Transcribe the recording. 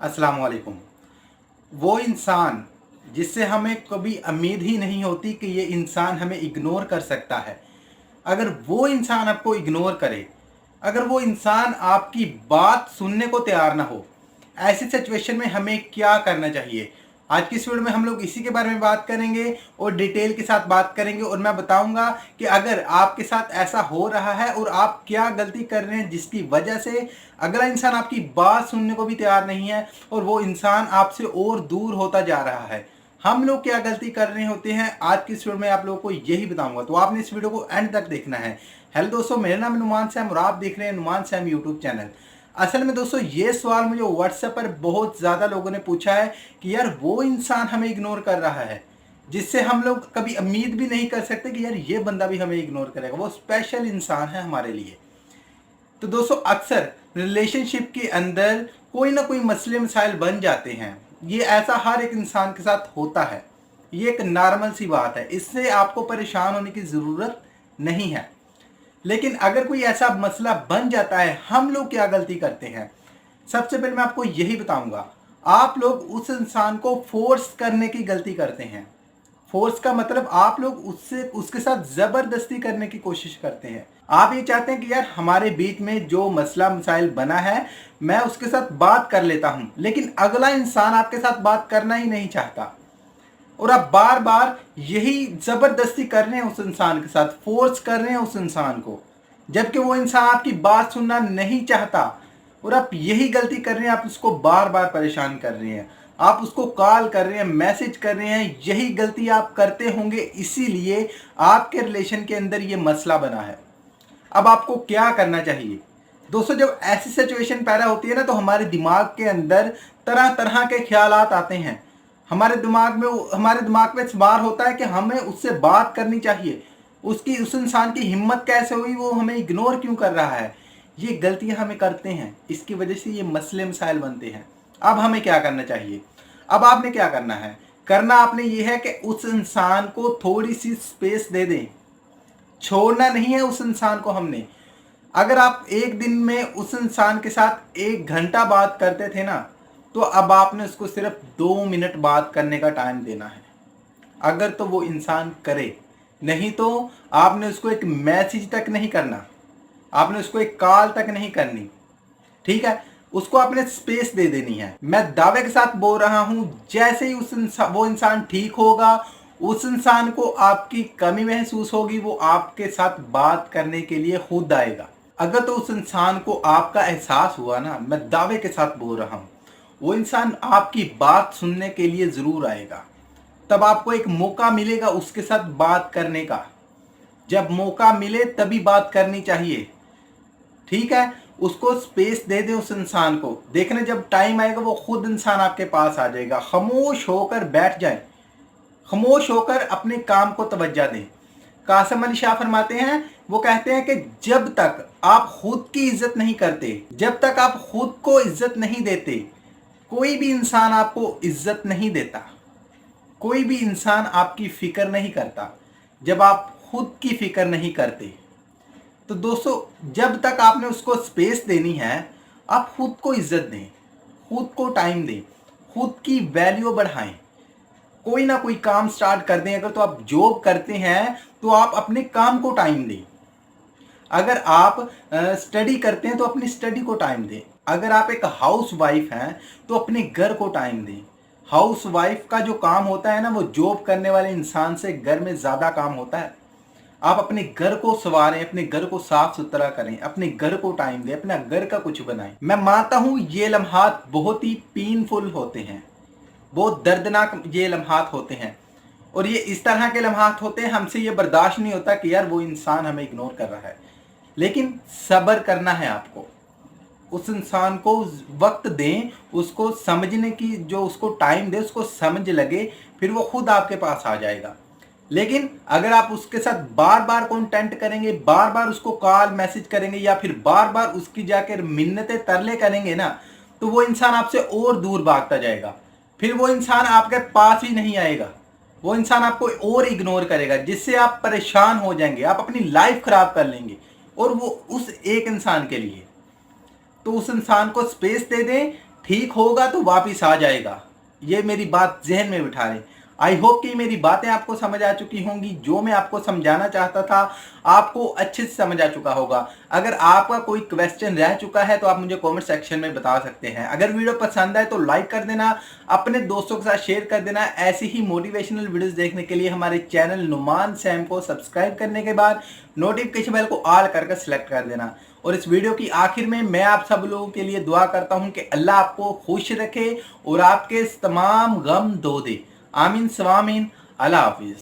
अस्सलाम वालेकुम। वो इंसान जिससे हमें कभी उम्मीद ही नहीं होती कि ये इंसान हमें इग्नोर कर सकता है, अगर वो इंसान आपको इग्नोर करे, अगर वो इंसान आपकी बात सुनने को तैयार ना हो, ऐसी सिचुएशन में हमें क्या करना चाहिए? आज की इस वीडियो में हम लोग इसी के बारे में बात करेंगे और डिटेल के साथ बात करेंगे और मैं बताऊंगा कि अगर आपके साथ ऐसा हो रहा है और आप क्या गलती कर रहे हैं जिसकी वजह से अगला इंसान आपकी बात सुनने को भी तैयार नहीं है और वो इंसान आपसे और दूर होता जा रहा है। हम लोग क्या गलती कर रहे होते हैं, आज की इस वीडियो में आप लोगों को यही बताऊंगा, तो आपने इस वीडियो को एंड तक देखना है। हेलो दोस्तों, मेरा नाम है नुमान सैम और आप देख रहे हैं नुमान सैम यूट्यूब चैनल। असल में दोस्तों ये सवाल मुझे व्हाट्सएप पर बहुत ज़्यादा लोगों ने पूछा है कि यार वो इंसान हमें इग्नोर कर रहा है जिससे हम लोग कभी उम्मीद भी नहीं कर सकते कि यार ये बंदा भी हमें इग्नोर करेगा, वो स्पेशल इंसान है हमारे लिए। तो दोस्तों अक्सर रिलेशनशिप के अंदर कोई ना कोई मसले मसाइल बन जाते हैं। ये ऐसा हर एक इंसान के साथ होता है, ये एक नॉर्मल सी बात है, इससे आपको परेशान होने की ज़रूरत नहीं है। लेकिन अगर कोई ऐसा मसला बन जाता है, हम लोग क्या गलती करते हैं? सबसे पहले मैं आपको यही बताऊंगा, आप लोग उस इंसान को फोर्स करने की गलती करते हैं। फोर्स का मतलब आप लोग उससे उसके साथ जबरदस्ती करने की कोशिश करते हैं। आप ये चाहते हैं कि यार हमारे बीच में जो मसला मसाइल बना है मैं उसके साथ बात कर लेता हूं, लेकिन अगला इंसान आपके साथ बात करना ही नहीं चाहता और आप बार बार यही जबरदस्ती कर रहे हैं, उस इंसान के साथ फोर्स कर रहे हैं उस इंसान को, जबकि वो इंसान आपकी बात सुनना नहीं चाहता। और आप यही गलती कर रहे हैं, आप उसको बार बार परेशान कर रहे हैं, आप उसको कॉल कर रहे हैं, मैसेज कर रहे हैं, यही गलती आप करते होंगे, इसीलिए आपके रिलेशन के अंदर ये मसला बना है। अब आपको क्या करना चाहिए? दोस्तों जब ऐसी सिचुएशन पैदा होती है ना, तो हमारे दिमाग के अंदर तरह तरह के ख्यालात आते हैं। हमारे दिमाग में सवार होता है कि हमें उससे बात करनी चाहिए, उसकी उस इंसान की हिम्मत कैसे हुई, वो हमें इग्नोर क्यों कर रहा है। ये गलतियां हमें करते हैं, इसकी वजह से ये मसले मसाइल बनते हैं। अब हमें क्या करना चाहिए? अब आपने क्या करना है? करना आपने ये है कि उस इंसान को थोड़ी सी स्पेस दे दें, छोड़ना नहीं है उस इंसान को हमने। अगर आप एक दिन में उस इंसान के साथ 1 घंटा बात करते थे ना, तो अब आपने उसको सिर्फ 2 मिनट बात करने का टाइम देना है, अगर तो वो इंसान करे। नहीं तो आपने उसको एक मैसेज तक नहीं करना, आपने उसको एक कॉल तक नहीं करनी, ठीक है? उसको आपने स्पेस दे देनी है। मैं दावे के साथ बोल रहा हूं, जैसे ही वो इंसान ठीक होगा, उस इंसान को आपकी कमी महसूस होगी, वो आपके साथ बात करने के लिए खुद आएगा। अगर तो उस इंसान को आपका एहसास हुआ ना, मैं दावे के साथ बोल रहा हूं, वो इंसान आपकी बात सुनने के लिए जरूर आएगा। तब आपको एक मौका मिलेगा उसके साथ बात करने का। जब मौका मिले तभी बात करनी चाहिए, ठीक है? उसको स्पेस दे दे उस इंसान को, देखने जब टाइम आएगा वो खुद इंसान आपके पास आ जाएगा। खामोश होकर बैठ जाए, खामोश होकर अपने काम को तवज्जो दें। कासिम अली शाह फरमाते हैं, वो कहते हैं कि जब तक आप खुद की इज्जत नहीं करते, जब तक आप खुद को इज्जत नहीं देते, कोई भी इंसान आपको इज्जत नहीं देता, कोई भी इंसान आपकी फिक्र नहीं करता। जब आप खुद की फिक्र नहीं करते, तो दोस्तों जब तक आपने उसको स्पेस देनी है, आप खुद को इज्जत दें, खुद को टाइम दें, खुद की वैल्यू बढ़ाएं। कोई ना कोई काम स्टार्ट कर दें। अगर तो आप जॉब करते हैं तो आप अपने काम को टाइम दें। अगर आप स्टडी करते हैं तो अपनी स्टडी को टाइम दें। अगर आप एक हाउस वाइफ हैं तो अपने घर को टाइम दें। हाउस वाइफ का जो काम होता है ना, वो जॉब करने वाले इंसान से घर में ज़्यादा काम होता है। आप अपने घर को संवारें, अपने घर को साफ सुथरा करें, अपने घर को टाइम दें, अपना घर का कुछ बनाएं। मैं मानता हूं ये लम्हात बहुत ही पेनफुल होते हैं, बहुत दर्दनाक ये लम्हात होते हैं, और ये इस तरह के लम्हात होते हैं, हमसे ये बर्दाश्त नहीं होता कि यार वो इंसान हमें इग्नोर कर रहा है। लेकिन सब्र करना है आपको, उस इंसान को वक्त दें, उसको समझने की, जो उसको टाइम दे, उसको समझ लगे, फिर वो खुद आपके पास आ जाएगा। लेकिन अगर आप उसके साथ बार बार कॉन्टेंट करेंगे, बार बार उसको कॉल मैसेज करेंगे, या फिर बार बार उसकी जाकर मिन्नतें तरले करेंगे ना, तो वो इंसान आपसे और दूर भागता जाएगा। फिर वो इंसान आपके पास ही नहीं आएगा, वो इंसान आपको और इग्नोर करेगा, जिससे आप परेशान हो जाएंगे, आप अपनी लाइफ खराब कर लेंगे, और वो उस एक इंसान के लिए। तो उस इंसान को स्पेस दे दें, ठीक होगा तो वापिस आ जाएगा। ये मेरी बात ज़हन में बिठा लें। आई होप कि मेरी बातें आपको समझ आ चुकी होंगी। जो मैं आपको समझाना चाहता था, आपको अच्छे से समझ आ चुका होगा। अगर आपका कोई क्वेश्चन रह चुका है तो आप मुझे कमेंट सेक्शन में बता सकते हैं। अगर वीडियो पसंद आए तो लाइक कर देना, अपने दोस्तों के साथ शेयर कर देना। ऐसी ही मोटिवेशनल वीडियोस देखने के लिए हमारे चैनल नुमान सैम को सब्सक्राइब करने के बाद नोटिफिकेशन बेल को ऑल करके सिलेक्ट कर देना। और इस वीडियो की आखिर में मैं आप सब लोगों के लिए दुआ करता हूं कि अल्लाह आपको खुश रखे और आपके तमाम गम धो दे। आमीन स्वामीन। अल्लाह हाफिज।